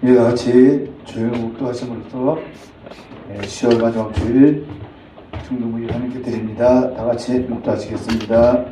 우리 다 같이 조용히 묵도하심으로써 10월 마지막 주일 중등부위 하나님께 드립니다. 다 같이 묵도하시겠습니다.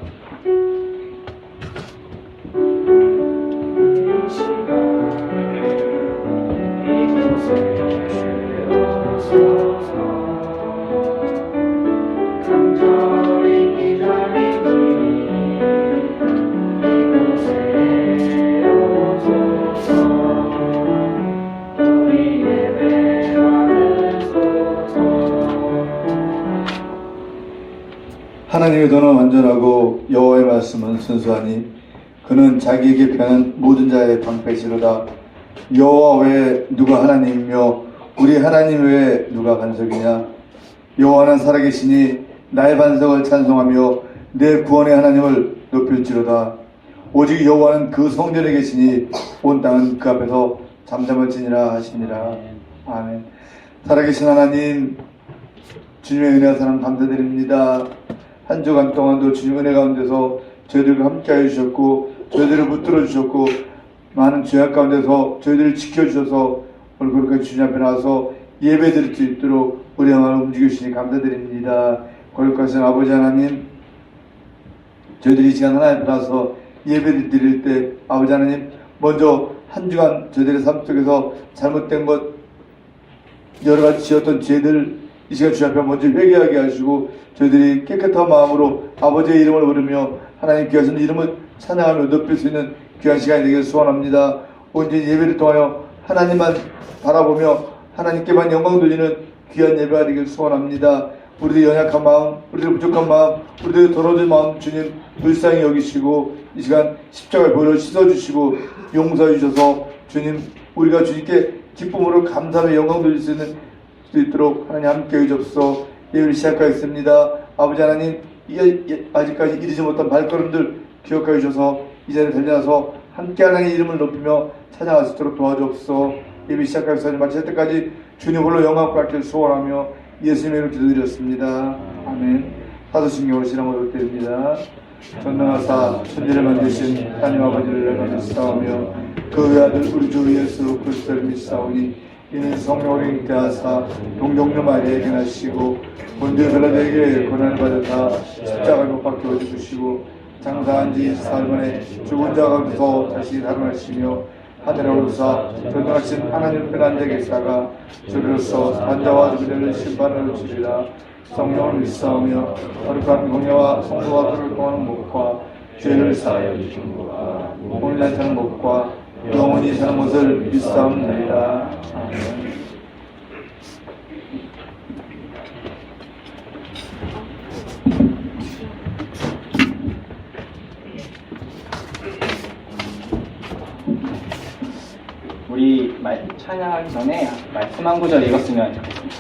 하나님의 도는 완전하고 여호와의 말씀은 순수하니 그는 자기에게 편한 모든 자의 방패시로다. 여호와 외에 누가 하나님이며 우리 하나님 외에 누가 반석이냐. 여호와는 살아계시니 나의 반석을 찬송하며 내 구원의 하나님을 높일지로다. 오직 여호와는 그 성전에 계시니 온 땅은 그 앞에서 잠잠할지니라 하시니라. 아멘. 살아계신 하나님, 주님의 은혜와 사랑 감사드립니다. 한 주간 동안도 주님 은혜 가운데서 저희들과 함께 해주셨고 저희들을 붙들어 주셨고 많은 죄악 가운데서 저희들을 지켜주셔서 오늘 그렇게 주님 앞에 나와서 예배 드릴 수 있도록 우리 영광을 움직이시니 감사드립니다. 거룩하신 아버지 하나님, 저희들이 이 시간 하나님 앞에 나와서 예배를 드릴 때 아버지 하나님, 먼저 한 주간 저희들의 삶 속에서 잘못된 것 여러 가지 지었던 죄들 이 시간 주님 앞에 먼저 회개하게 하시고 저희들이 깨끗한 마음으로 아버지의 이름을 부르며 하나님 귀하신 이름을 찬양하며 높일 수 있는 귀한 시간이 되기를 소원합니다. 온전히 예배를 통하여 하나님만 바라보며 하나님께만 영광 돌리는 귀한 예배가 되기를 소원합니다. 우리들의 연약한 마음, 우리들의 부족한 마음, 우리들의 더러워진 마음 주님 불쌍히 여기시고 이 시간 십자가의 벌을 씻어주시고 용서해 주셔서 주님 우리가 주님께 기쁨으로 감사하며 영광 돌릴 수 있도록 하나님 함께 해주옵소서. 예배를 시작하겠습니다. 아버지 하나님, 아직까지 이르지 못한 발걸음들 기억하여 주셔서 이 자리에 달려나서 함께 하나님의 이름을 높이며 찬양할 수 있도록 도와주옵소서. 예배 시작하겠습니다. 마칠 때까지 주님 홀로 영광 받기를 소원하며 예수님의 이름으로 기도드렸습니다. 아멘. 사도신경으로 신앙을 드립니다. 전능하사 천지를 만드신 하나님 아버지를 내가 믿사오며 그 외아들 우리 주 예수 그리스도를 믿사오니 이는 성령으로 잉태하사 동정녀 마리아에게 나시고 본디오 빌라도에게 고난을 받으사 십자가에 못 박혀 죽으시고 장사한 지 사흘 만에 죽은 자 가운데서 다시 살아나시며 하늘에 오르사 전능하신 하나님 편 앉아 계시다가 저리로서 산자와 그들을 심판하러 주리라. 성령을 믿사오며 거룩한 공예와 성도와 그를 통하는 목과 죄를 사하여 주신 것과 오늘 나타나는 목과 영원히 사는 것을 믿사옵나이다. 아멘. 우리 찬양하기 전에 말씀 한 구절 읽었으면 좋겠습니다.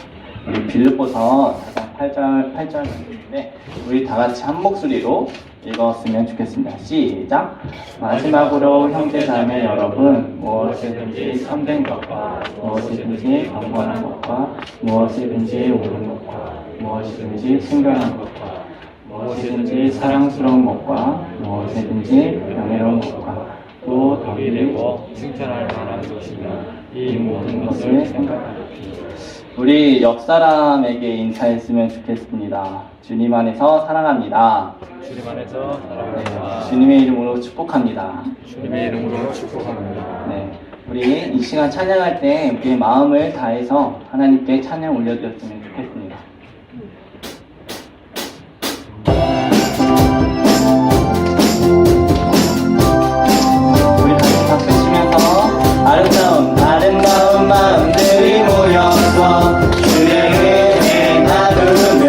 우리 빌립보서 8절 말씀인데 우리 다 같이 한 목소리로 읽었으면 좋겠습니다. 시작! 마지막으로 형제자매 여러분, 무엇이든지 참된 것과 무엇이든지 경건한 것과 무엇이든지 옳은 것과 무엇이든지 순결한 것과 무엇이든지 사랑스러운 것과 무엇이든지 명예로운 것과 또 덕이 되고 칭찬할 만한 것이면 이 모든 것을 생각하십시오. 우리 옆 사람에게 인사했으면 좋겠습니다. 주님 안에서 사랑합니다. 주님 안에서 사랑합니다. 네, 주님의 이름으로 축복합니다. 주님의 이름으로 축복합니다. 네, 우리 이 시간 찬양할 때 우리의 마음을 다해서 하나님께 찬양 올려드렸으면 좋겠습니다. 우리 같이 박수 치면서 아름다운 마음들이 모여서 주의 은혜 나누며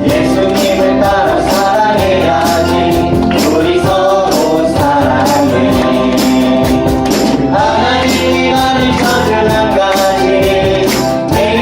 예수님을 따라 사랑해야지. 우리 서로 사랑해. 하나님이 가르쳐준 한 가지, 내게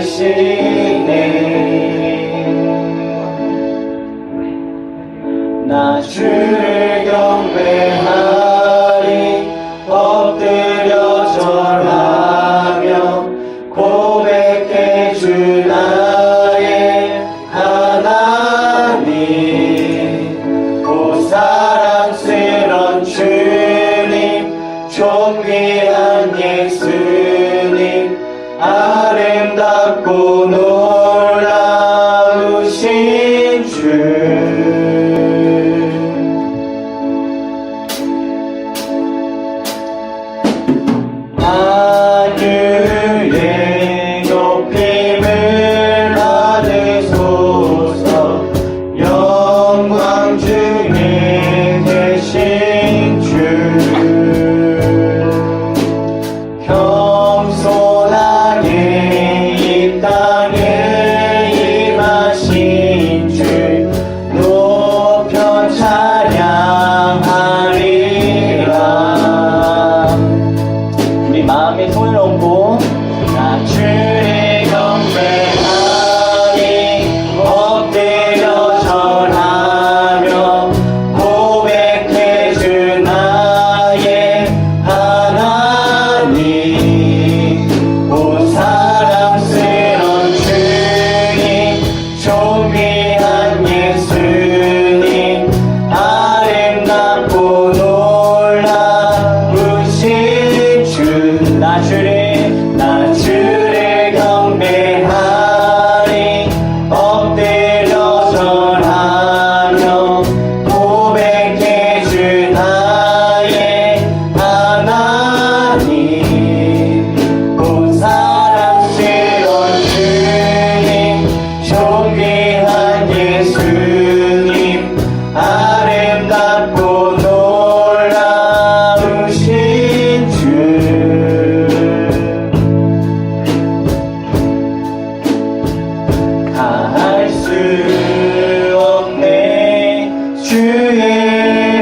주시네. 나 주를 경배하리 엎드려 절하며 고백해 주 나의 하나님. 오 사랑스런 주님 존귀한 예수님 아름답고 놀라우신 주. 하늘의 높임을 받으소서. 영광 중에 계신 주. 겸손하게 이 땅에 임하신 주 높여 찬양하리라. 우리 마음에 손을 얹고 나 주를 경배하리 엎드려 절하며 고백해 주 나의 하나님. 오 사랑스런 주님 존귀한 예수님 아름답고 놀라우신 주. 나 주를 경배하리 엎드려 절하며 고백해 주 나의 하나님. 오 사랑스러운 주님 존귀한 예수님 아름답고 놀라우신 주. 다할 수 없네 주의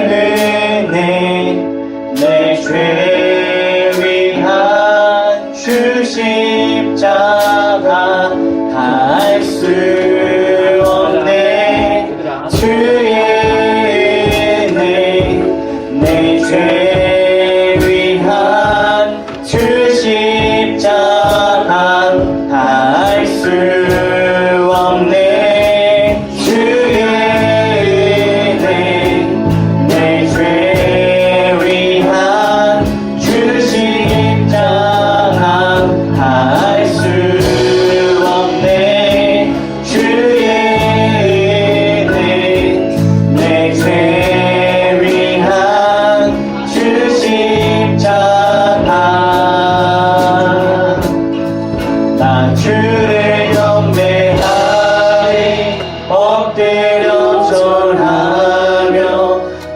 은혜 내 죄 위한 주 십자가. 다할 수 없네 주의 은혜 내 죄 위한 주 십자가. 다할 수 없네 주의 은혜 내 죄 위한 주 십자가. 다할 수 없네 주의 은혜 내 죄 위한 주 십자가. 나 주를 경배하리 엎드려 절하며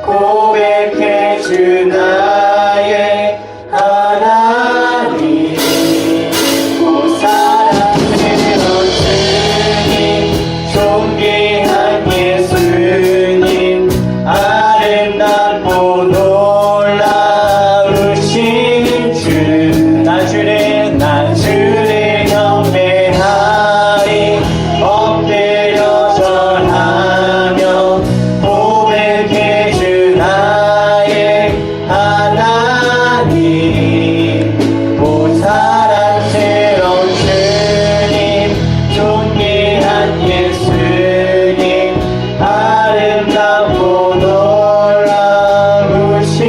고백해 주 나의 하나님. 오 사랑스러운 주님 존귀한 예수님 아름답고 놀라우신 주. 나 주를 경배하리 엎드려 절하며 고백해 주 나의 하나님. 오 사랑스러운 주님 존귀한 예수님 아름답고 놀라우신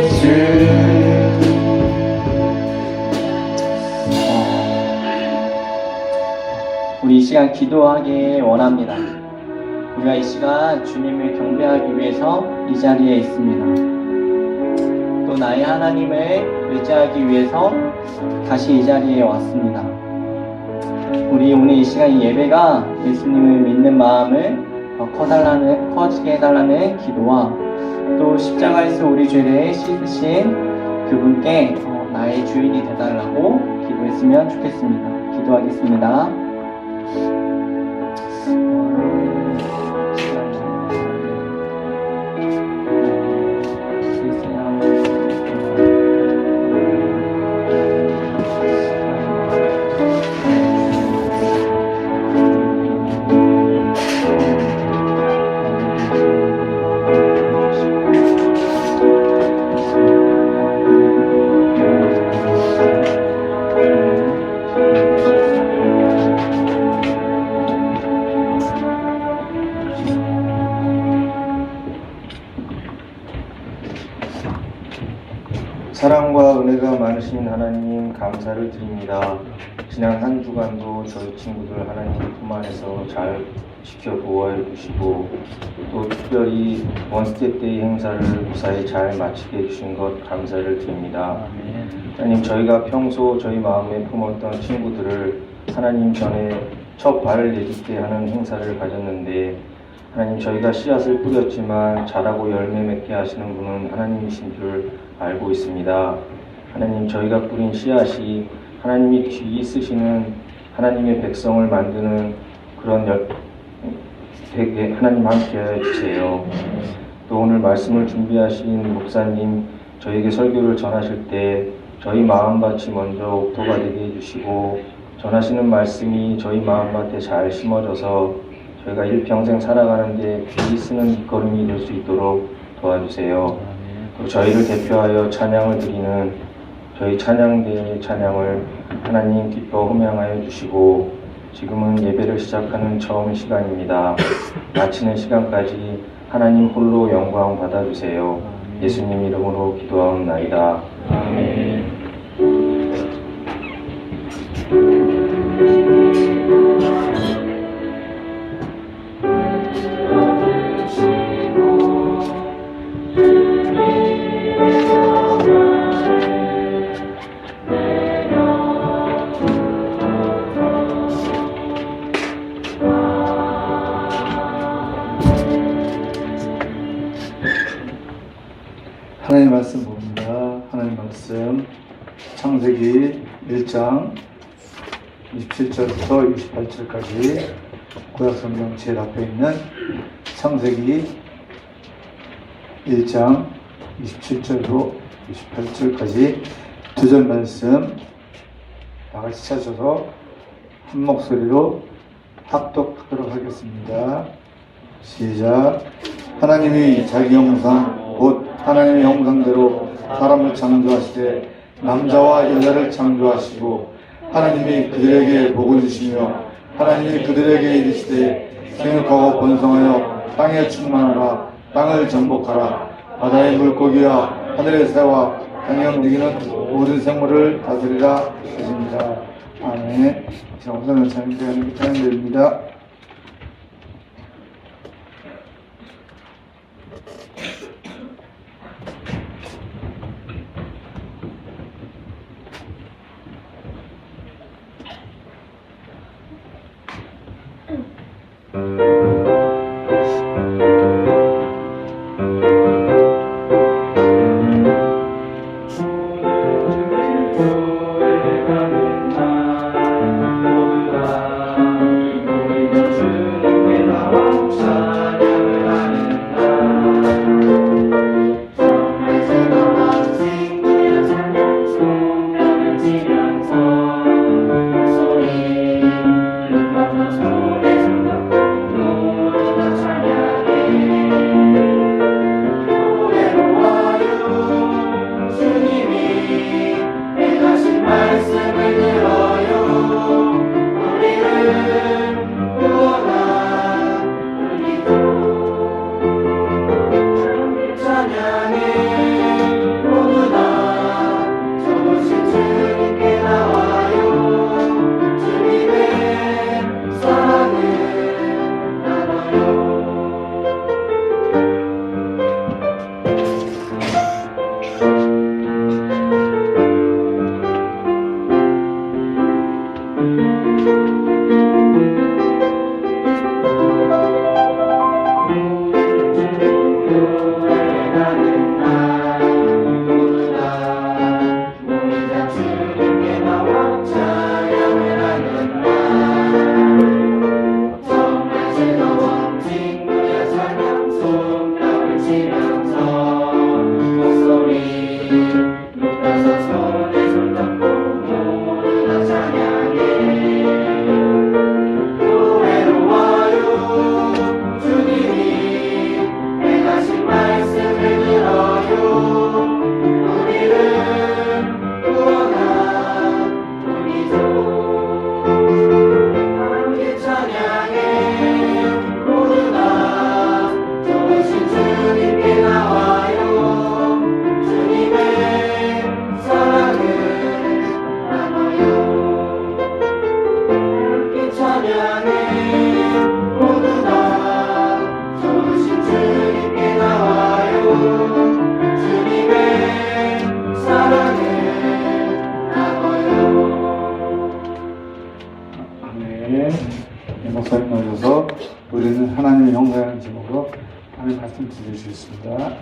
주. 우리 이 시간 기도하기 원합니다. 우리가 이 시간 주님을 경배하기 위해서 이 자리에 있습니다. 또 나의 하나님을 의지하기 위해서 다시 이 자리에 왔습니다. 우리 오늘 이 시간 이 예배가 예수님을 믿는 마음을 커지게 해달라는 기도와 또 십자가에서 우리 죄를 씻으신 그분께 나의 주인이 되달라고 기도했으면 좋겠습니다. 기도하겠습니다. 사랑과 은혜가 많으신 하나님 감사를 드립니다. 지난 한 주간도 저희 친구들 하나님 품 안에서 잘 지켜 보호해 주시고 또 특별히 원스텝데이 행사를 무사히 잘 마치게 해주신 것 감사를 드립니다. 하나님 저희가 평소 저희 마음에 품었던 친구들을 하나님 전에 첫 발을 내딛게 하는 행사를 가졌는데 하나님 저희가 씨앗을 뿌렸지만 자라고 열매 맺게 하시는 분은 하나님이신 줄 알고 있습니다. 하나님 저희가 뿌린 씨앗이 하나님이 뒤 쓰시는 하나님의 백성을 만드는 그런 되게 하나님 함께하여 주세요. 또 오늘 말씀을 준비하신 목사님 저에게 설교를 전하실 때 저희 마음밭이 먼저 옥토가 되게 해주시고 전하시는 말씀이 저희 마음밭에 잘 심어져서 저희가 일평생 살아가는데 귀히 쓰는 밑거름이 될 수 있도록 도와주세요. 또 저희를 대표하여 찬양을 드리는 저희 찬양대의 찬양을 하나님 기뻐 흠양하여 주시고 지금은 예배를 시작하는 처음 시간입니다. 마치는 시간까지 하나님 홀로 영광 받아주세요. 예수님 이름으로 기도하옵나이다. 아멘. 하나님 말씀 봅니다. 하나님 말씀 창세기 1장 27절부터 28절까지 구약성경 제일 앞에 있는 창세기 1장 27절로 28절까지 두 절 말씀 다 같이 찾아서 한 목소리로 합독하도록 하겠습니다. 시작. 하나님이 자기 형상 곧 하나님의 형상대로 사람을 창조하시되 남자와 여자를 창조하시고 하나님이 그들에게 복을 주시며 하나님이 그들에게 이르시되 생육하고 번성하여 땅에 충만하라. 땅을 정복하라. 바다의 물고기와 하늘의 새와 땅에 움직이는 모든 생물을 다스리라 하십니다. 아멘. 자, 우선은 찬양드립니다. 사랑을 네. 목사님 나오셔서 우리는 하나님의 형상이라는 제목으로 하나님 말씀 들려주셨습니다.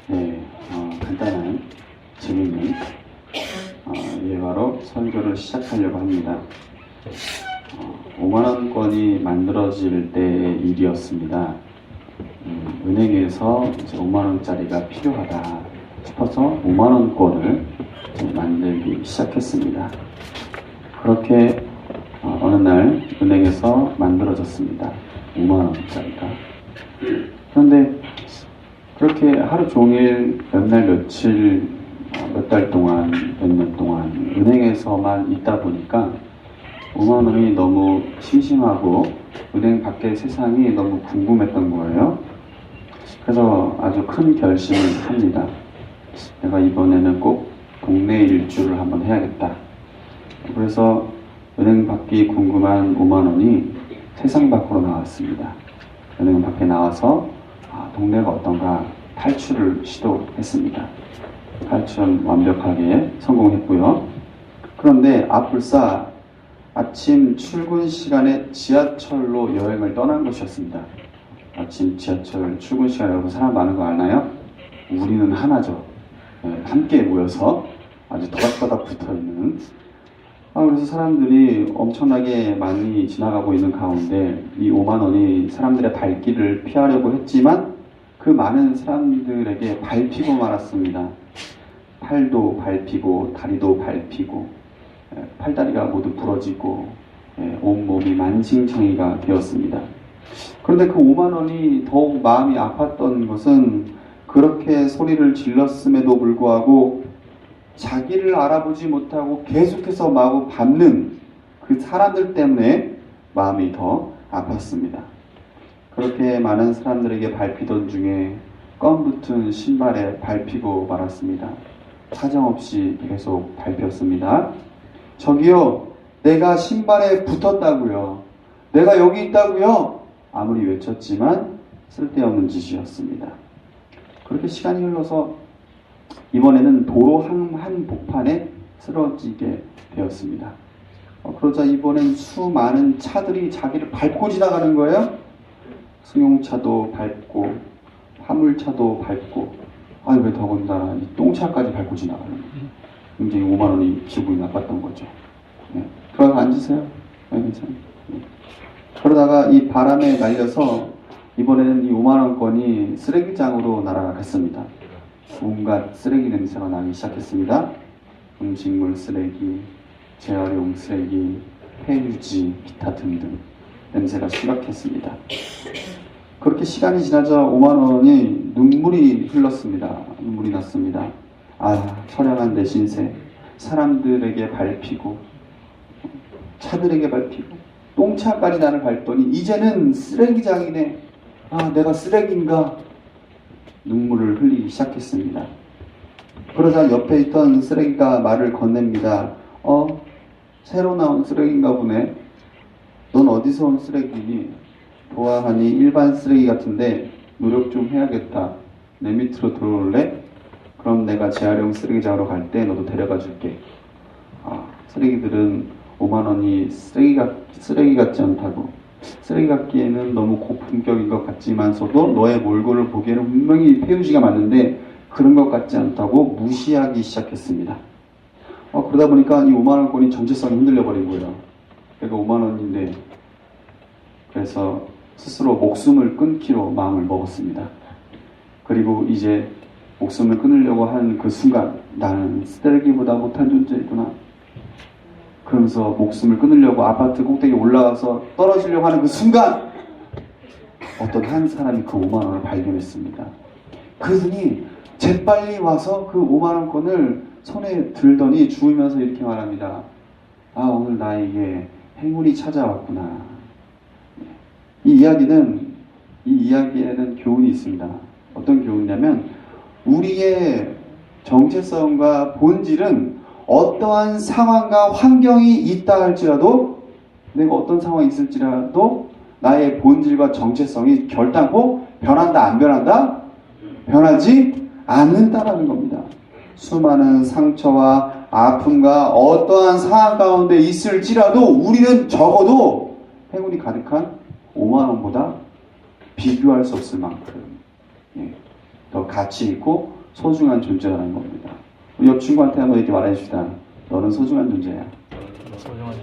네, 간단한 재미있는 예화로 설교를 시작하려고 합니다. 5만원권이 만들어질 때의 일이었습니다. 은행에서 이제 5만원짜리가 필요하다 싶어서 5만원권을 만들기 시작했습니다. 그렇게 어느 날 은행에서 만들어졌습니다. 5만원짜리가. 그런데 그렇게 하루 종일 몇 날 며칠 몇 달 동안 몇 년 동안 은행에서만 있다 보니까 5만 원이 너무 심심하고 은행 밖의 세상이 너무 궁금했던 거예요. 그래서 아주 큰 결심을 합니다. 내가 이번에는 꼭 동네 일주를 한번 해야겠다. 그래서 은행 밖이 궁금한 5만 원이 세상 밖으로 나왔습니다. 은행 밖에 나와서 동네가 어떤가 탈출을 시도했습니다. 탈출 완벽하게 성공했고요. 그런데 아뿔싸 아침 출근 시간에 지하철로 여행을 떠난 것이었습니다. 아침 지하철 출근 시간에 여러분 사람 많은 거 아나요? 우리는 하나죠. 네, 함께 모여서 아주 더닥더닥 붙어있는. 그래서 사람들이 엄청나게 많이 지나가고 있는 가운데 이 5만 원이 사람들의 발길을 피하려고 했지만 그 많은 사람들에게 밟히고 말았습니다. 팔도 밟히고 다리도 밟히고 팔다리가 모두 부러지고 온몸이 만신창이가 되었습니다. 그런데 그 5만 원이 더욱 마음이 아팠던 것은 그렇게 소리를 질렀음에도 불구하고 자기를 알아보지 못하고 계속해서 마구 밟는 그 사람들 때문에 마음이 더 아팠습니다. 그렇게 많은 사람들에게 밟히던 중에 껌 붙은 신발에 밟히고 말았습니다. 사정없이 계속 밟혔습니다. 저기요, 내가 신발에 붙었다고요. 내가 여기 있다고요. 아무리 외쳤지만 쓸데없는 짓이었습니다. 그렇게 시간이 흘러서 이번에는 도로 한복판에 쓰러지게 되었습니다. 그러자 이번엔 수많은 차들이 자기를 밟고 지나가는 거예요. 승용차도 밟고 화물차도 밟고 왜 더군다나 이 똥차까지 밟고 지나가는 거예요. 굉장히 5만 원이 기분이 나빴던 거죠. 들어가서 앉으세요. 괜찮아요. 그러다가 이 바람에 날려서 이번에는 이 5만 원권이 쓰레기장으로 날아갔습니다. 온갖 쓰레기 냄새가 나기 시작했습니다. 음식물 쓰레기, 재활용 쓰레기, 폐유지, 기타 등등 냄새가 심각했습니다. 그렇게 시간이 지나자 5만 원이 눈물이 흘렀습니다. 눈물이 났습니다. 처량한 내 신세, 사람들에게 밟히고 차들에게 밟히고 똥차까지 나를 밟더니 이제는 쓰레기장이네. 내가 쓰레기인가? 눈물을 흘리기 시작했습니다. 그러자 옆에 있던 쓰레기가 말을 건넵니다. 새로 나온 쓰레기인가 보네. 넌 어디서 온 쓰레기니? 보아하니 일반 쓰레기 같은데 노력 좀 해야겠다. 내 밑으로 들어올래? 그럼 내가 재활용 쓰레기장으로 갈 때 너도 데려가 줄게. 쓰레기들은 5만 원이 쓰레기 같지 않다고. 쓰레기 같기에는 너무 고품격인 것 같지만서도 너의 몰골을 보기에는 분명히 폐유지가 맞는데 그런 것 같지 않다고 무시하기 시작했습니다. 그러다 보니까 이 5만 원권이 정체성이 흔들려 버린 거예요. 내가 5만 원인데. 그래서 스스로 목숨을 끊기로 마음을 먹었습니다. 그리고 이제 목숨을 끊으려고 하는 그 순간 나는 쓰레기보다 못한 존재이구나. 그러면서 목숨을 끊으려고 아파트 꼭대기에 올라가서 떨어지려고 하는 그 순간 어떤 한 사람이 그 5만 원을 발견했습니다. 그러더니 재빨리 와서 그 5만 원권을 손에 들더니 주우면서 이렇게 말합니다. 오늘 나에게 행운이 찾아왔구나. 이 이야기에는 교훈이 있습니다. 어떤 교훈이냐면 우리의 정체성과 본질은 어떠한 상황과 환경이 있다 할지라도 내가 어떤 상황이 있을지라도 나의 본질과 정체성이 결단코 변한다, 안 변한다? 변하지 않는다라는 겁니다. 수많은 상처와 아픔과 어떠한 상황 가운데 있을지라도 우리는 적어도 행운이 가득한 5만 원보다 비교할 수 없을 만큼 더 가치 있고 소중한 존재라는 겁니다. 우리 옆 친구한테 한번 이렇게 말해줍시다. 너는 소중한 존재야. 소중한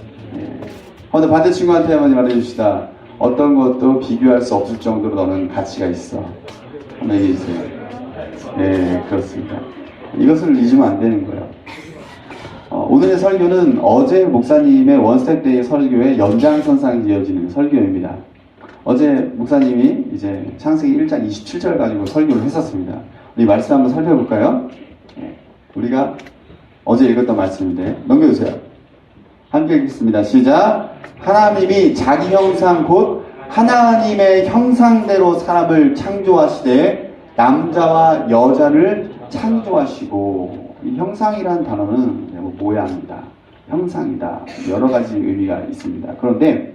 근데 반대 친구한테 한번 말해줍시다. 어떤 것도 비교할 수 없을 정도로 너는 가치가 있어. 한번 얘기해주세요. 네, 그렇습니다. 이것을 잊으면 안 되는 거예요. 오늘의 설교는 어제 목사님의 원스텝데이 설교의 연장선상에 이어지는 설교입니다. 어제 목사님이 이제 창세기 1장 27절 가지고 설교를 했었습니다. 우리 말씀 한번 살펴볼까요? 네, 우리가 어제 읽었던 말씀인데 넘겨주세요. 함께 읽겠습니다. 시작. 하나님이 자기 형상 곧 하나님의 형상대로 사람을 창조하시되 남자와 여자를 창조하시고, 이 형상이라는 단어는 모양이다, 형상이다, 여러 가지 의미가 있습니다. 그런데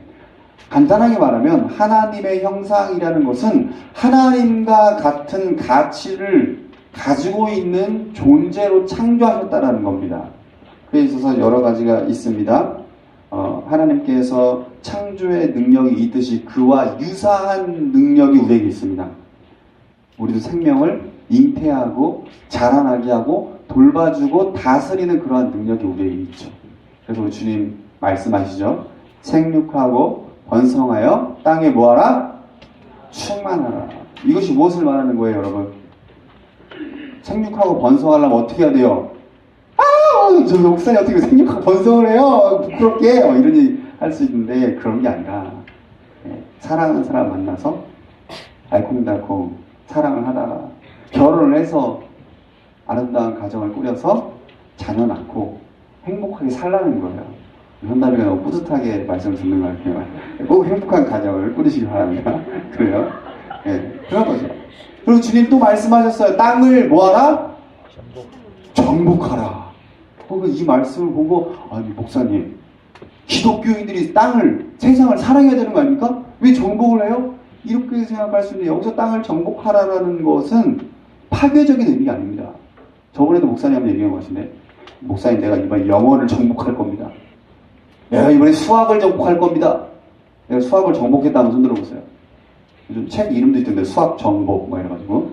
간단하게 말하면 하나님의 형상이라는 것은 하나님과 같은 가치를 가지고 있는 존재로 창조하셨다는 겁니다. 그에 있어서 여러 가지가 있습니다. 하나님께서 창조의 능력이 있듯이 그와 유사한 능력이 우리에게 있습니다. 우리도 생명을 잉태하고 자라나게 하고 돌봐주고 다스리는 그러한 능력이 우리에게 있죠. 그래서 우리 주님 말씀하시죠. 생육하고 번성하여 땅에 뭐하라? 충만하라. 이것이 무엇을 말하는 거예요, 여러분? 생육하고 번성하려면 어떻게 해야 돼요? 저 목사님 어떻게 생육하고 번성을 해요? 부끄럽게 이런 얘기 할 수 있는데 그런 게 아니라 사랑하는 사람 만나서 알콩달콩 사랑을 하다가 결혼을 해서 아름다운 가정을 꾸려서 자녀 낳고 행복하게 살라는 거예요. 현남이가 너무 뿌듯하게 말씀 듣는 것 같아요. 꼭 행복한 가정을 꾸리시기 바랍니다. 그래요? 네, 그런 거죠. 그리고 주님 또 말씀하셨어요. 땅을 뭐하라? 정복하라. 이 말씀을 보고 아니 목사님, 기독교인들이 땅을, 세상을 사랑해야 되는 거 아닙니까? 왜 정복을 해요? 이렇게 생각할 수 있는데 여기서 땅을 정복하라는 것은 파괴적인 의미가 아닙니다. 저번에도 목사님 한번 얘기한 것 같은데, 목사님 내가 이번에 영어를 정복할 겁니다. 내가 이번에 수학을 정복할 겁니다. 내가 수학을 정복했다 한번 손 들어보세요. 요즘 책 이름도 있던데 수학 정복 막 이래가지고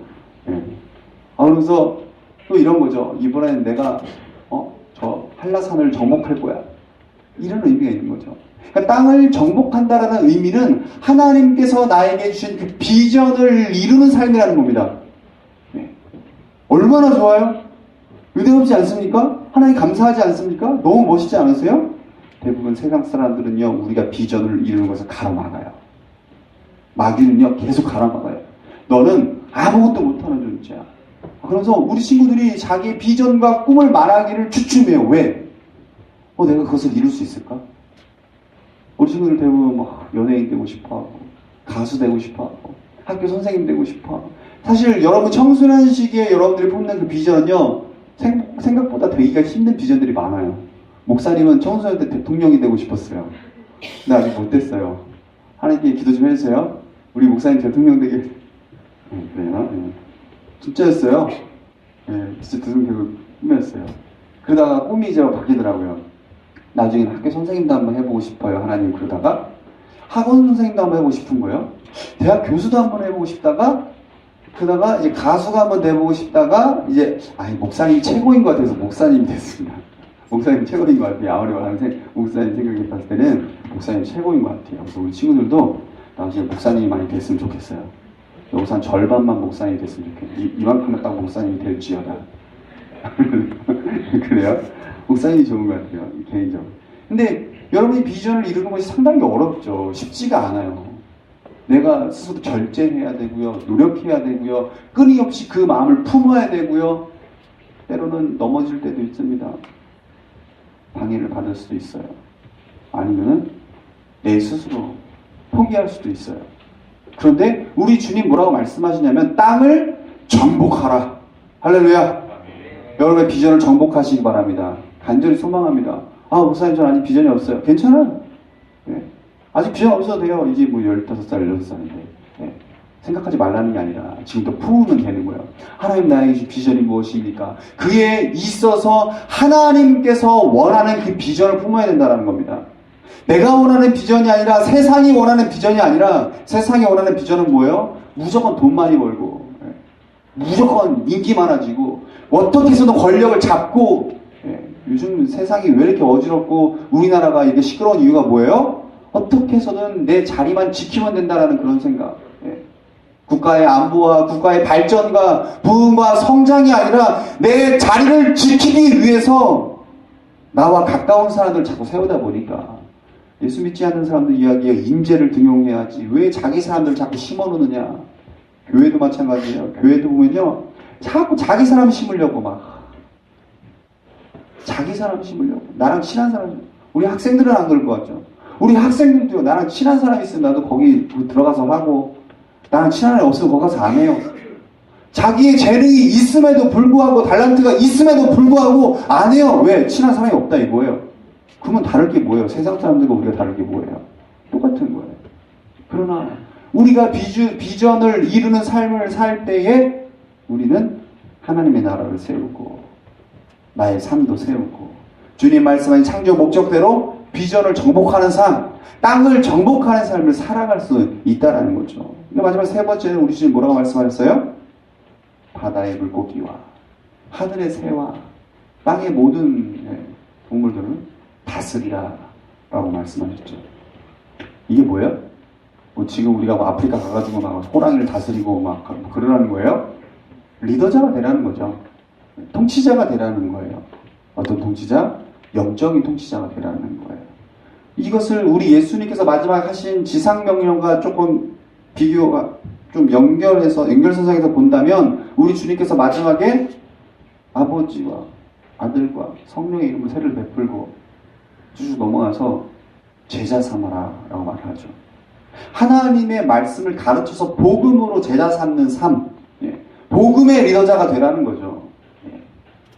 그러면서 또 이런 거죠. 이번엔 내가 저 한라산을 정복할 거야. 이런 의미가 있는 거죠. 그러니까 땅을 정복한다라는 의미는 하나님께서 나에게 주신 그 비전을 이루는 삶이라는 겁니다. 얼마나 좋아요? 의대없지 않습니까? 하나님 감사하지 않습니까? 너무 멋있지 않으세요? 대부분 세상 사람들은요, 우리가 비전을 이루는 것을 가로막아요. 마귀는요, 계속 가로막아요. 너는 아무것도 못하는 존재야. 그래서 우리 친구들이 자기 비전과 꿈을 말하기를 주춤해요. 왜? 내가 그것을 이룰 수 있을까? 우리 친구들 대부분 막 연예인 되고 싶어하고, 가수 되고 싶어하고, 학교 선생님 되고 싶어하고. 사실 여러분 청소년 시기에 여러분들이 뽑는 그 비전은요, 생각보다 되기가 힘든 비전들이 많아요. 목사님은 청소년 때 대통령이 되고 싶었어요. 근데 아직 못 됐어요. 하나님께 기도 좀 해주세요. 우리 목사님 대통령 되게 그래요? 진짜였어요. 진짜 대통령 꿈이었어요. 그러다가 꿈이 이제 바뀌더라고요. 나중에는 학교 선생님도 한번 해보고 싶어요. 하나님. 그러다가 학원 선생님도 한번 해보고 싶은 거예요. 대학 교수도 한번 해보고 싶다가, 그러다가 이제 가수가 한번 돼보고 싶다가 이제 목사님이 최고인 것 같아서 목사님이 됐습니다. 목사님 최고인 것 같아요. 아무리 말하면 목사님 생각해 봤을 때는 목사님 최고인 것 같아요. 그래서 우리 친구들도 나중에 목사님이 많이 됐으면 좋겠어요. 여기서 한 절반만 목사님이 됐으면 좋겠어요. 이만큼만 딱 목사님이 될지어다. 그래요? 목사님이 좋은 것 같아요. 개인적으로. 근데 여러분이 비전을 이루는 것이 상당히 어렵죠. 쉽지가 않아요. 내가 스스로 절제해야 되고요. 노력해야 되고요. 끊임없이 그 마음을 품어야 되고요. 때로는 넘어질 때도 있습니다. 방해를 받을 수도 있어요. 아니면은 내 스스로 포기할 수도 있어요. 그런데 우리 주님 뭐라고 말씀하시냐면 땅을 정복하라. 할렐루야. 여러분의 비전을 정복하시기 바랍니다. 간절히 소망합니다. 목사님 전 아직 비전이 없어요. 괜찮아요. 예. 아직 비전 없어도 돼요. 이제 뭐 15살, 16살인데. 예. 생각하지 말라는 게 아니라 지금부터 품으면 되는 거예요. 하나님 나에게 주신 비전이 무엇입니까? 그에 있어서 하나님께서 원하는 그 비전을 품어야 된다는 겁니다. 내가 원하는 비전이 아니라 세상이 원하는 비전이 아니라 세상이 원하는 비전은 뭐예요? 무조건 돈 많이 벌고 무조건 인기 많아지고 어떻게 해서든 권력을 잡고 요즘 세상이 왜 이렇게 어지럽고 우리나라가 이게 시끄러운 이유가 뭐예요? 어떻게 해서든 내 자리만 지키면 된다는 그런 생각. 국가의 안보와 국가의 발전과 부흥과 성장이 아니라 내 자리를 지키기 위해서 나와 가까운 사람들을 자꾸 세우다 보니까 예수 믿지 않는 사람들 이야기에 임재를 등용해야지 왜 자기 사람들을 자꾸 심어놓느냐. 교회도 마찬가지예요. 교회도 보면요 자꾸 자기 사람 심으려고 막 자기 사람 심으려고 나랑 친한 사람 우리 학생들은 안 그럴 것 같죠. 우리 학생들도 나랑 친한 사람이 있으면 나도 거기 들어가서 하고 나랑 친한 사람이 없으면 거기 가서 안 해요. 자기의 재능이 있음에도 불구하고 달란트가 있음에도 불구하고 안 해요. 왜? 친한 사람이 없다 이거예요. 그러면 다를 게 뭐예요? 세상 사람들과 우리가 다를 게 뭐예요? 똑같은 거예요. 그러나 우리가 비전을 이루는 삶을 살 때에 우리는 하나님의 나라를 세우고 나의 삶도 세우고 주님 말씀하신 창조 목적대로 비전을 정복하는 삶, 땅을 정복하는 삶을 살아갈 수 있다는 거죠. 마지막 세 번째는 우리 주님 뭐라고 말씀하셨어요? 바다의 물고기와 하늘의 새와 땅의 모든 동물들을 다스리라 라고 말씀하셨죠. 이게 뭐예요? 뭐 지금 우리가 뭐 아프리카 가가지고 막 호랑이를 다스리고 막 그러라는 거예요? 리더자가 되라는 거죠. 통치자가 되라는 거예요. 어떤 통치자? 영적인 통치자가 되라는 거예요. 이것을 우리 예수님께서 마지막 하신 지상명령과 조금 비교가 좀 연결선상에서 본다면 우리 주님께서 마지막에 아버지와 아들과 성령의 이름으로 세를 베풀고 쭉 넘어가서 제자 삼아라 라고 말하죠. 하나님의 말씀을 가르쳐서 복음으로 제자 삼는 삶, 복음의 리더자가 되라는 거죠.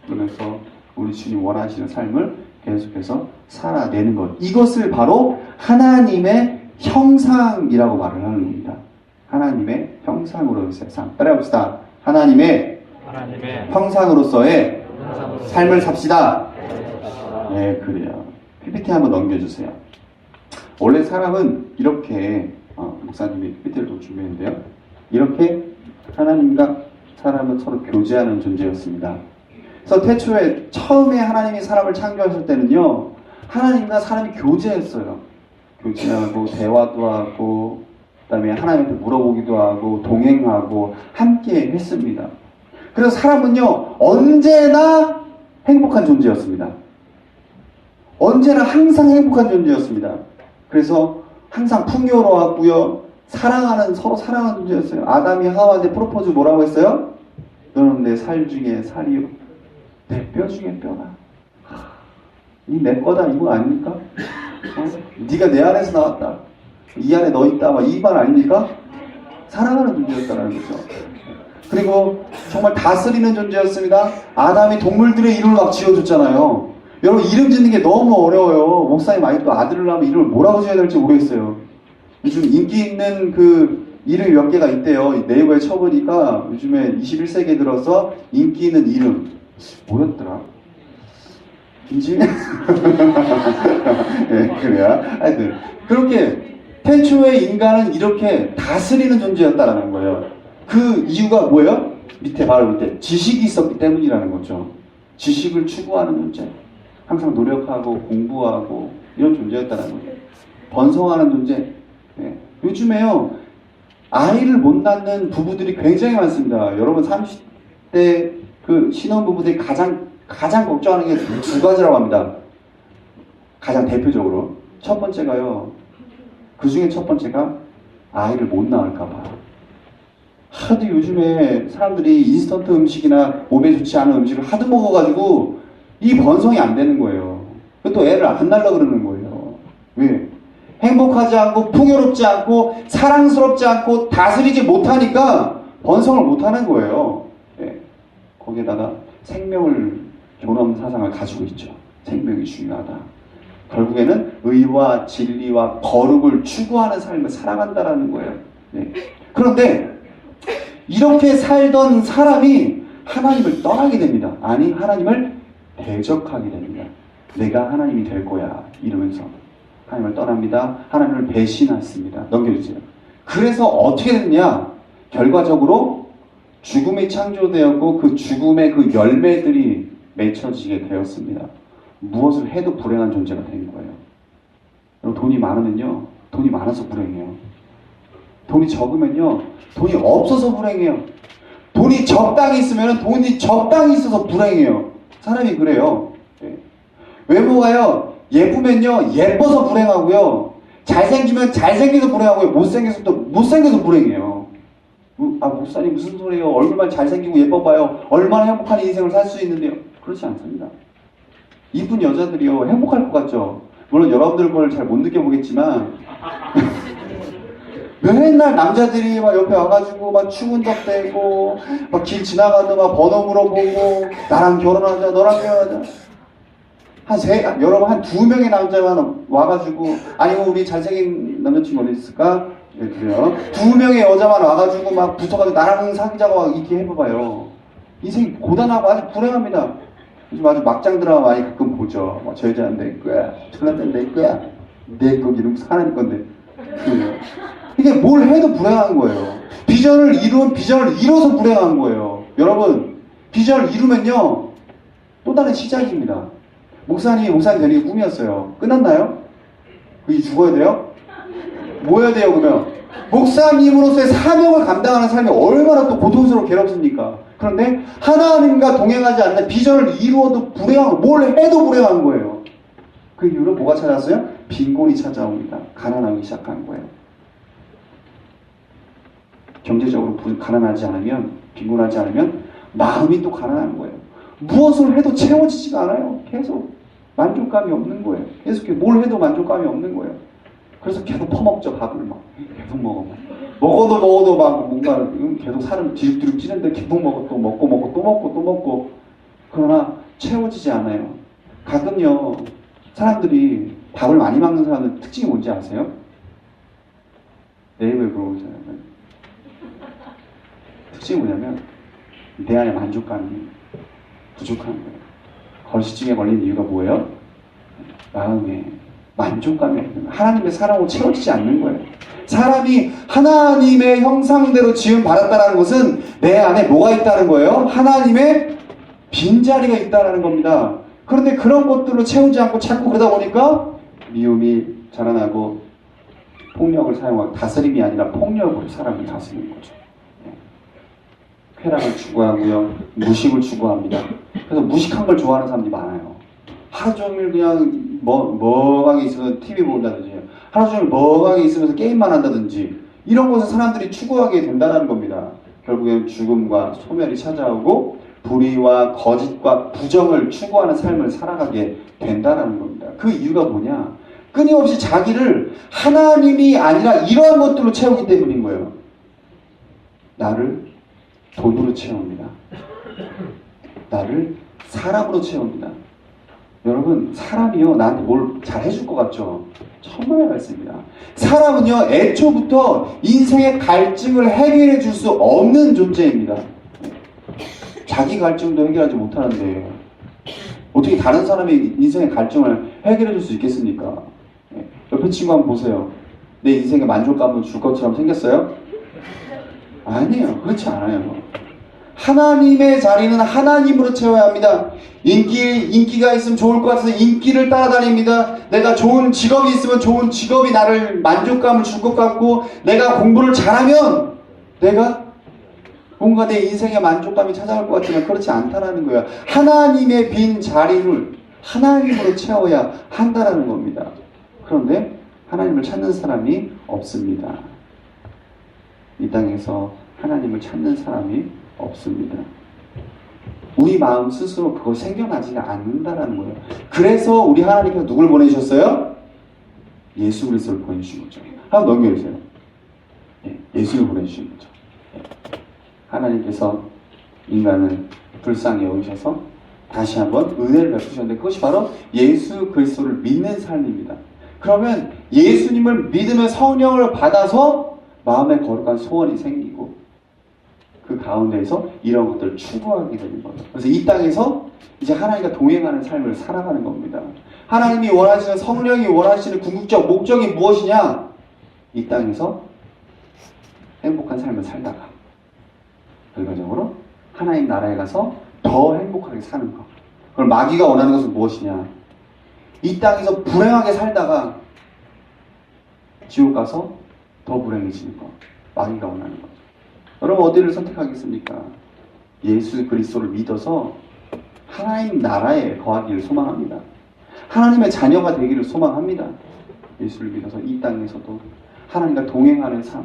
그러면서 우리 주님 원하시는 삶을 계속해서 살아내는 것, 이것을 바로 하나님의 형상이라고 말을 하는 겁니다. 하나님의 형상으로서의 삶. 따라해봅시다. 하나님의 형상으로서의 삶을 삽시다. 네, 그래요. PPT 한번 넘겨주세요. 원래 사람은 이렇게 목사님이 PPT를 좀 준비했는데요. 이렇게 하나님과 사람은 서로 교제하는 존재였습니다. 그래서 태초에 처음에 하나님이 사람을 창조하실 때는요, 하나님과 사람이 교제했어요. 교제하고 대화도 하고 그다음에 하나님한테 물어보기도 하고 동행하고 함께 했습니다. 그래서 사람은요 언제나 행복한 존재였습니다. 언제나 항상 행복한 존재였습니다. 그래서 항상 풍요로웠고요. 서로 사랑하는 존재였어요. 아담이 하와한테 프로포즈 뭐라고 했어요? 너는 내 살 중에 살이요, 내 뼈 중에 뼈다. 이 내 거다 이거 아닙니까? 네가 내 안에서 나왔다. 이 안에 너 있다. 이 말 아닙니까? 사랑하는 존재였다는 거죠. 그리고 정말 다스리는 존재였습니다. 아담이 동물들의 이름을 막 지어줬잖아요. 여러분 이름 짓는 게 너무 어려워요. 목사님 아직도 아들을 낳으면 이름을 뭐라고 지어야 될지 모르겠어요. 요즘 인기 있는 그 이름이 몇 개가 있대요. 네이버에 쳐보니까 요즘에 21세기에 들어서 인기 있는 이름 뭐였더라? 김지민? 네, 그래요. 하여튼 그렇게 태초의 인간은 이렇게 다스리는 존재였다라는 거예요. 그 이유가 뭐예요? 바로 밑에 지식이 있었기 때문이라는 거죠. 지식을 추구하는 존재, 항상 노력하고 공부하고 이런 존재였다는 거예요. 번성하는 존재. 네. 요즘에요 아이를 못 낳는 부부들이 굉장히 많습니다. 여러분 30대 그 신혼부부들이 가장 걱정하는 게 두 가지라고 합니다. 가장 대표적으로 첫 번째가요, 그 중에 첫 번째가 아이를 못 낳을까봐. 하도 요즘에 사람들이 인스턴트 음식이나 몸에 좋지 않은 음식을 하도 먹어가지고 이 번성이 안 되는 거예요. 또 애를 안 낳으려고 그러는 거예요. 왜? 행복하지 않고 풍요롭지 않고 사랑스럽지 않고 다스리지 못하니까 번성을 못하는 거예요. 네. 거기에다가 생명을 존엄 사상을 가지고 있죠. 생명이 중요하다. 결국에는 의와 진리와 거룩을 추구하는 삶을 살아간다라는 거예요. 네. 그런데 이렇게 살던 사람이 하나님을 떠나게 됩니다. 아니, 하나님을 대적하게 됩니다. 내가 하나님이 될 거야 이러면서 하나님을 떠납니다. 하나님을 배신했습니다. 넘겨주세요. 그래서 어떻게 됐냐? 결과적으로 죽음이 창조되었고 그 죽음의 그 열매들이 맺혀지게 되었습니다. 무엇을 해도 불행한 존재가 된 거예요. 여러분, 돈이 많으면요, 돈이 많아서 불행해요. 돈이 적으면요, 돈이 없어서 불행해요. 돈이 적당히 있으면 돈이 적당히 있어서 불행해요. 사람이 그래요. 네. 외모가요, 예쁘면요, 예뻐서 불행하고요, 잘생기면 잘생겨서 불행하고요, 못생겨서 또 못생겨서 불행해요. 아, 목사님 무슨 소리예요? 얼굴만 잘생기고 예뻐봐요. 얼마나 행복한 인생을 살 수 있는데요? 그렇지 않습니다. 이쁜 여자들이요, 행복할 것 같죠? 물론 여러분들 걸 잘 못 느껴보겠지만 맨날 남자들이 막 옆에 와가지고 막 추운 척 대고 막 길 지나가도 막 번호 물어보고 나랑 결혼하자, 너랑 결혼하자. 여러분 한 2명의 남자만 와가지고, 아니면 우리 잘생긴 남자친구 어디 있을까? 그래요. 2명의 여자만 와가지고 막 붙어가지고 나랑 사귀자고 막 이렇게 해봐봐요. 인생이 고단하고 아주 불행합니다. 요즘 아주 막장 드라마 많이 가끔 보죠. 뭐, 저 여자는 내 거야, 저 남자는 내 거야, 내 거 이러면서 하나님 건데. 그래요. 이게 뭘 해도 불행한 거예요. 비전을 이루면 비전을 이뤄서 불행한 거예요. 여러분, 비전을 이루면요, 또 다른 시작입니다. 목사님 되는 게 꿈이었어요. 끝났나요? 그게 죽어야 돼요? 뭐 해야 돼요, 그러면? 목사님으로서의 사명을 감당하는 삶이 얼마나 또 고통스럽고 괴롭습니까? 그런데 하나님과 동행하지 않는 비전을 이루어도 불행한, 뭘 해도 불행한 거예요. 그 이유로 뭐가 찾아왔어요? 빈곤이 찾아옵니다. 가난하기 시작한 거예요. 경제적으로 가난하지 않으면, 빈곤하지 않으면 마음이 또 가난한 거예요. 무엇을 해도 채워지지가 않아요. 계속 만족감이 없는 거예요. 계속 뭘 해도 만족감이 없는 거예요. 그래서 계속 퍼먹죠. 밥을 막 계속 먹어. 먹어도 막 뭔가 계속 살은 뒤룩뒤룩 찌는데 계속 먹어. 또 먹고. 그러나 채워지지 않아요. 가끔요, 사람들이 밥을 많이 먹는 사람들 특징이 뭔지 아세요? 네이버에 물어보세요. 특징이 뭐냐면 내 안에 만족감이 부족한 거예요. 걸시증에 걸린 이유가 뭐예요? 마음에 만족감이 없는 거예요. 하나님의 사랑으로 채워지지 않는 거예요. 사람이 하나님의 형상대로 지음 받았다는 것은 내 안에 뭐가 있다는 거예요? 하나님의 빈자리가 있다는 겁니다. 그런데 그런 것들로 채우지 않고 자꾸 그러다 보니까 미움이 자라나고 폭력을 사용하고, 다스림이 아니라 폭력으로 사람을 다스리는 거죠. 쾌락을 추구하고요, 무식을 추구합니다. 그래서 무식한 걸 좋아하는 사람들이 많아요. 하루 종일 그냥 멍하게 있으면서 TV 본다든지, 하루 종일 멍하게 있으면서 게임만 한다든지, 이런 것을 사람들이 추구하게 된다는 겁니다. 결국엔 죽음과 소멸이 찾아오고 불의와 거짓과 부정을 추구하는 삶을 살아가게 된다는 겁니다. 그 이유가 뭐냐? 끊임없이 자기를 하나님이 아니라 이러한 것들로 채우기 때문인 거예요. 나를 돈으로 채웁니다. 나를 사람으로 채웁니다. 여러분, 사람이요, 나한테 뭘 잘 해줄 것 같죠? 천만의 말씀입니다. 사람은요, 애초부터 인생의 갈증을 해결해 줄 수 없는 존재입니다. 자기 갈증도 해결하지 못하는데 어떻게 다른 사람의 인생의 갈증을 해결해 줄 수 있겠습니까? 옆에 친구 한번 보세요. 내 인생에 만족감을 줄 것처럼 생겼어요? 아니에요. 그렇지 않아요. 하나님의 자리는 하나님으로 채워야 합니다. 인기가 있으면 좋을 것 같아서 인기를 따라다닙니다. 내가 좋은 직업이 있으면 좋은 직업이 나를 만족감을 줄 것 같고, 내가 공부를 잘하면 내가 뭔가 내 인생에 만족감이 찾아올 것 같지만 그렇지 않다는 거예요. 하나님의 빈 자리를 하나님으로 채워야 한다는 겁니다. 그런데 하나님을 찾는 사람이 없습니다. 이 땅에서 하나님을 찾는 사람이 없습니다. 우리 마음 스스로 그걸 생겨나지가 않는다는 거예요. 그래서 우리 하나님께서 누굴 보내주셨어요? 예수 그리스도를 보내주신 거죠. 한번 넘겨주세요. 예수를 보내주신 거죠. 하나님께서 인간을 불쌍히 여기셔서 다시 한번 은혜를 베푸셨는데 그것이 바로 예수 그리스도를 믿는 삶입니다. 그러면 예수님을 믿으면 성령을 받아서 마음에 거룩한 소원이 생기고 그 가운데에서 이런 것들을 추구하게 되는 거예요. 그래서 이 땅에서 이제 하나님과 동행하는 삶을 살아가는 겁니다. 하나님이 원하시는, 성령이 원하시는 궁극적 목적이 무엇이냐? 이 땅에서 행복한 삶을 살다가 결과적으로 하나님 나라에 가서 더 행복하게 사는 것. 그럼 마귀가 원하는 것은 무엇이냐? 이 땅에서 불행하게 살다가 지옥 가서 더 불행해지는 것. 마귀가 원하는 거죠. 여러분 어디를 선택하겠습니까? 예수 그리스도를 믿어서 하나님 나라에 거하기를 소망합니다. 하나님의 자녀가 되기를 소망합니다. 예수를 믿어서 이 땅에서도 하나님과 동행하는 삶.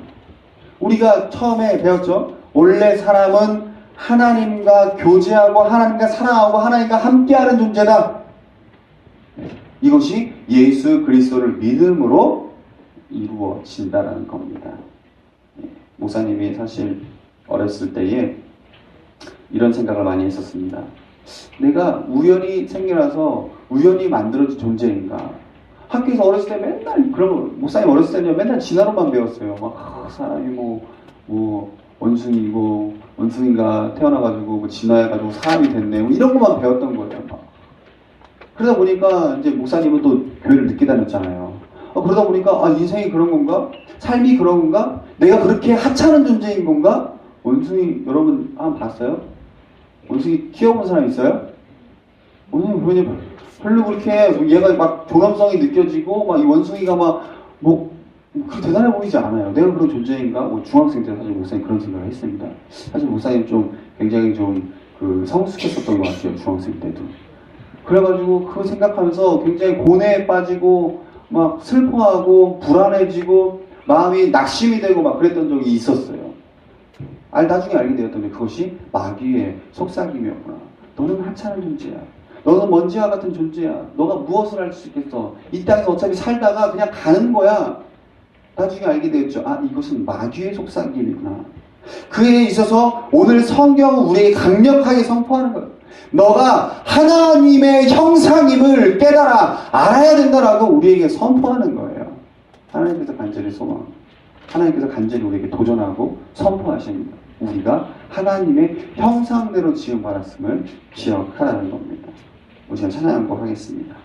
우리가 처음에 배웠죠? 원래 사람은 하나님과 교제하고 하나님과 사랑하고 하나님과 함께하는 존재다. 이것이 예수 그리스도를 믿음으로 이루어진다는 겁니다. 목사님이 사실 어렸을 때에 이런 생각을 많이 했었습니다. 내가 우연히 생겨나서 우연히 만들어진 존재인가? 학교에서 어렸을 때 맨날 그런 목사님 어렸을 때는 맨날 진화론만 배웠어요. 막 사람이 원숭이고 원숭이가 태어나가지고 뭐 진화해가지고 사람이 됐네 뭐 이런 것만 배웠던 거예요. 막. 그러다 보니까 이제 목사님은 또 교회를 늦게 다녔잖아요. 그러다 보니까 인생이 그런 건가? 삶이 그런 건가? 내가 그렇게 하찮은 존재인 건가? 원숭이 여러분 한번 봤어요? 원숭이 키워본 사람 있어요? 원숭이 보면 별로 그렇게 얘가 막 존엄성이 느껴지고 막 이 원숭이가 그렇게 대단해 보이지 않아요. 내가 그런 존재인가? 중학생 때 사실 목사님 그런 생각을 했습니다. 사실 목사님 좀 굉장히 좀 성숙했었던 것 같아요. 중학생 때도. 그래가지고 그거 생각하면서 굉장히 고뇌에 빠지고 막 슬퍼하고 불안해지고 마음이 낙심이 되고 막 그랬던 적이 있었어요. 나중에 알게 되었던 게 그것이 마귀의 속삭임이었구나. 너는 하찮은 존재야. 너는 먼지와 같은 존재야. 너가 무엇을 할 수 있겠어. 이 땅에서 어차피 살다가 그냥 가는 거야. 나중에 알게 되었죠. 이것은 마귀의 속삭임이구나. 그에 있어서 오늘 성경은 우리에게 강력하게 선포하는 거예요. 너가 하나님의 형상임을 깨달아 알아야 된다라고 우리에게 선포하는 거예요. 하나님께서 간절히 소망, 하나님께서 간절히 우리에게 도전하고 선포하십니다. 우리가 하나님의 형상대로 지음받았음을 기억하라는 겁니다. 우리 시간 찬양 한곡 하겠습니다.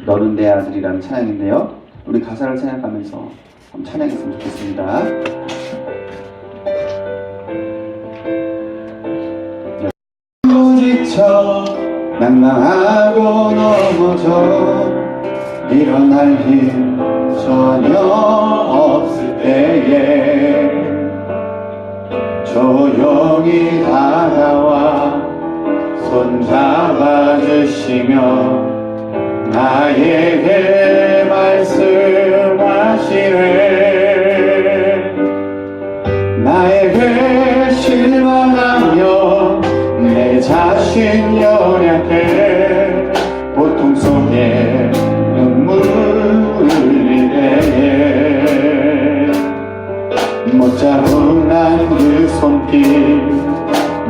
너는 내 아들이라는 찬양인데요. 우리 가사를 생각하면서 한번 찬양했으면 좋겠습니다. 지쳐 낭망하고 넘어져 일어날 힘 전혀 없을 때에 조용히 다가와 손잡아 주시며 나에게 말씀하시네. 나에게 실망하며 내 자신 연약해 고통 속에 눈물 흘릴 때에 못 자국난 그 손길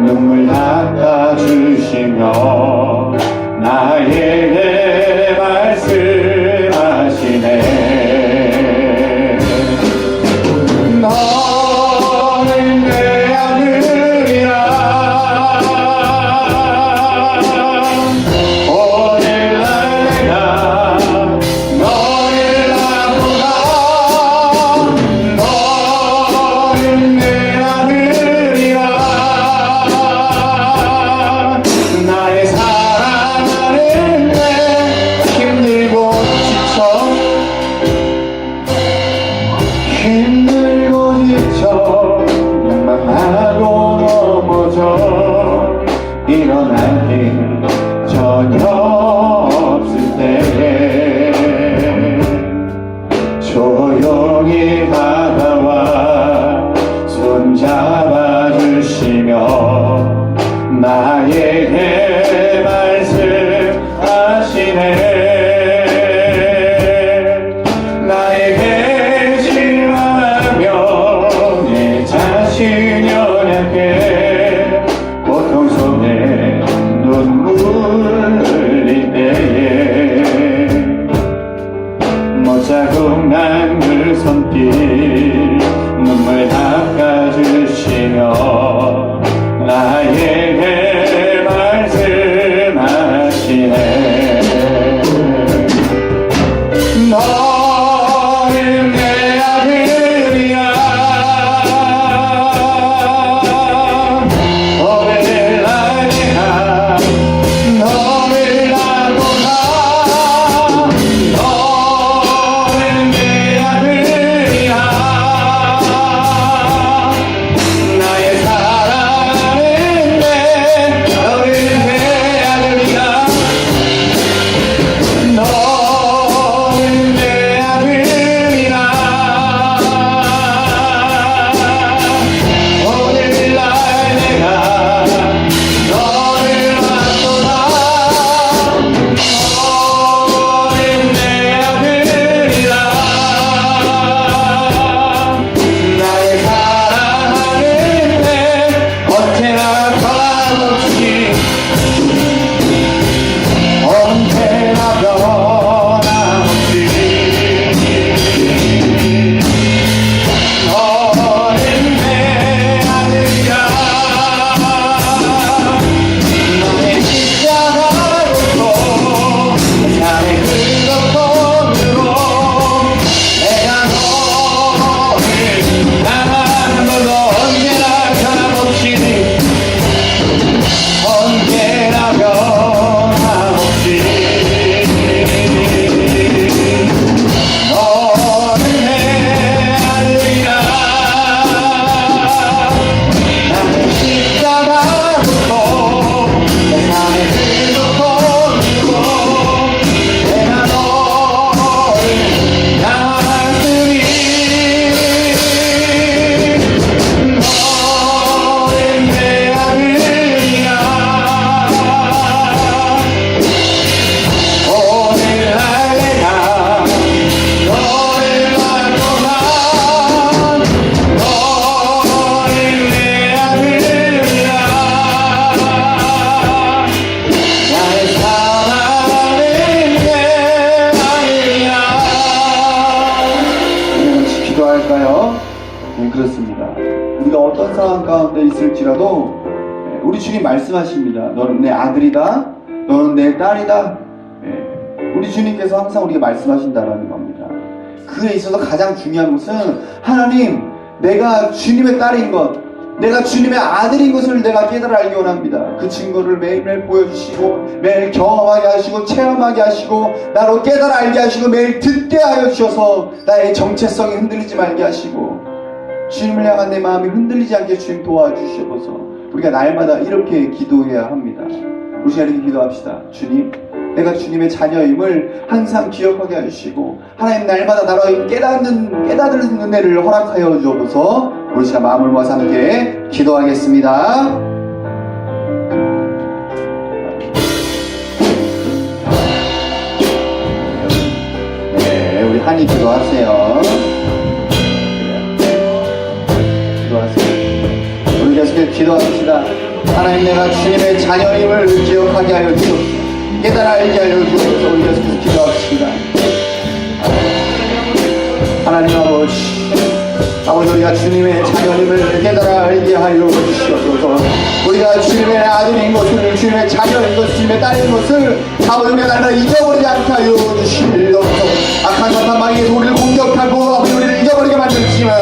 눈물 닦아주시며 나에게 말씀하시네. 너는 내 아들이라 오늘날 내가 너를 아보다 너는 내 아들이라 나의 사랑하는 내 힘들고 지쳐 낭만하고 넘어져 일어날 힘 전혀 없을 때에 조용히 다가와 손잡아 주시며 나에게 말씀하시네. 나에게 실망하며 내 자신 연약해 고통 속에 기도할까요? 그렇습니다. 우리가 어떤 상황 가운데 있을지라도 우리 주님 말씀하십니다. 너는 내 아들이다. 너는 내 딸이다. 우리 주님께서 항상 우리에게 말씀하신다라는 겁니다. 그에 있어서 가장 중요한 것은 하나님, 내가 주님의 딸인 것, 내가 주님의 아들인 것을 내가 깨달아 알기 원합니다. 그 증거를 매일매일 보여주시고 매일 경험하게 하시고 체험하게 하시고 나로 깨달아 알게 하시고 매일 듣게 하여 주셔서 나의 정체성이 흔들리지 말게 하시고 주님을 향한 내 마음이 흔들리지 않게 주님 도와주시옵소서. 우리가 날마다 이렇게 기도해야 합니다. 우리 시간에 이렇게 기도합시다. 주님, 내가 주님의 자녀임을 항상 기억하게 해주시고 하나님 날마다 나로 깨닫는 은혜를 허락하여 주옵소서. 우리 시간 마음을 모아서 함께 기도하겠습니다. 네, 우리 한이 기도하세요. 기도하세요. 우리 계속해서 기도합시다. 하나님, 내가 주님의 자녀임을 기억하게 하여 주옵소서. 깨달아 알게 하여 주옵소서. 우리 계속해서 기도합시다. 하나님 아버지, 우리가 주님의 자녀임을 깨달아 알게 하여 주시옵소서. 우리가 주님의 아들인 것을, 주님의 자녀인 것을, 주님의 딸인 것을 아버지 우리가 날마다 잊어버리지 않게 하여 주시옵소서. 악한 사탄 마귀에서 우리를 공격하고 아버지 우리를 잊어버리게 만들지만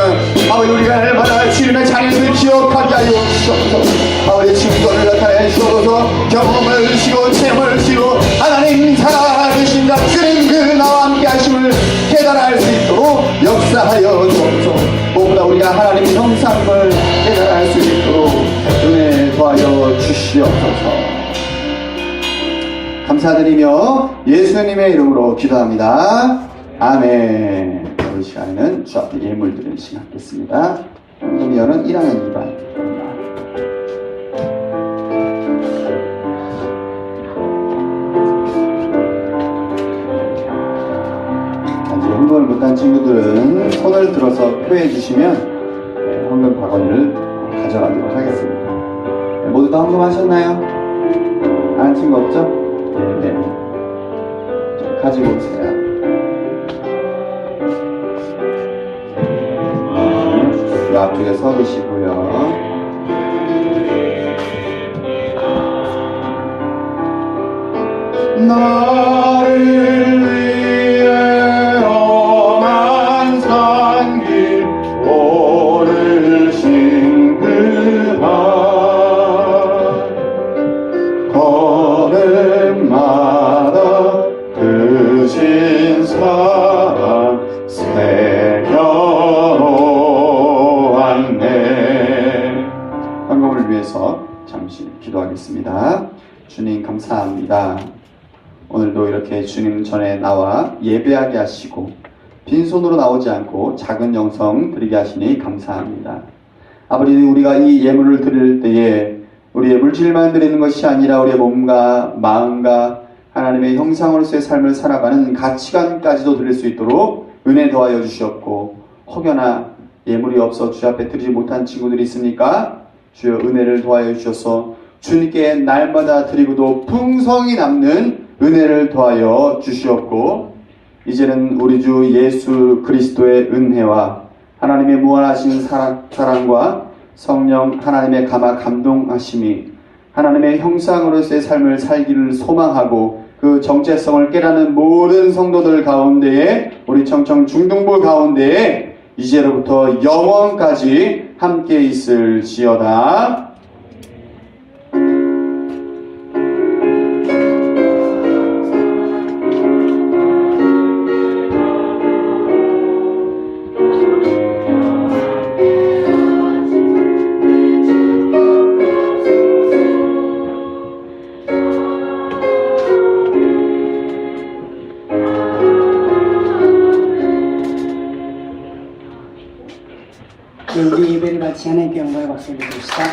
아버지 우리가 날마다 주님의 자녀임을 기억하게 하여 주시옵소서. 아버지 증거를 나타내 주옵소서. 경험을 주시고 체험을 주시고 하나님 살아계신다 주님 그 나와 함께 하심을 깨달아 알 수 있도록 역사하여 주옵소서. 무엇보다 우리가 하나님의 형상을 깨달아 알 수 있도록 은혜 도하여 주시옵소서. 감사드리며 예수님의 이름으로 기도합니다. 아멘. 오늘 시간에는 주 앞에 예물드리는 시간 갖겠습니다. 현금이어는 1학년 2반. 헌금을 못한 친구들은 손을 들어서 표해 주시면 헌금 바구니를 가져가도록 하겠습니다. 모두 다 헌금하셨나요? 안 한 친구 없죠? 네. 좀 가지고 오세요. 이 앞쪽에 서 계시고요. 나를 위해 험한 산길 오르신 그날 걸음마다 크신 사랑 새겨놓았네. 헌금을 위해서 잠시 기도하겠습니다. 주님 감사합니다. 오늘도 이렇게 주님 전에 나와 예배하게 하시고 빈손으로 나오지 않고 작은 영성 드리게 하시니 감사합니다. 아버지, 우리가 이 예물을 드릴 때에 우리의 물질만 드리는 것이 아니라 우리의 몸과 마음과 하나님의 형상으로서의 삶을 살아가는 가치관까지도 드릴 수 있도록 은혜 더하여 주시옵고, 혹여나 예물이 없어 주 앞에 드리지 못한 친구들이 있습니까? 주여 은혜를 더하여 주셔서 주님께 날마다 드리고도 풍성이 남는 은혜를 더하여 주시옵고, 이제는 우리 주 예수 그리스도의 은혜와 하나님의 무한하신 사랑과 성령 하나님의 감화 감동하심이 하나님의 형상으로서의 삶을 살기를 소망하고 그 정체성을 깨닫는 모든 성도들 가운데에, 우리 청청 중등부 가운데에 이제로부터 영원까지 함께 있을지어다. 우리 예배를 마치 하나님께 영광을 박수 드립시다.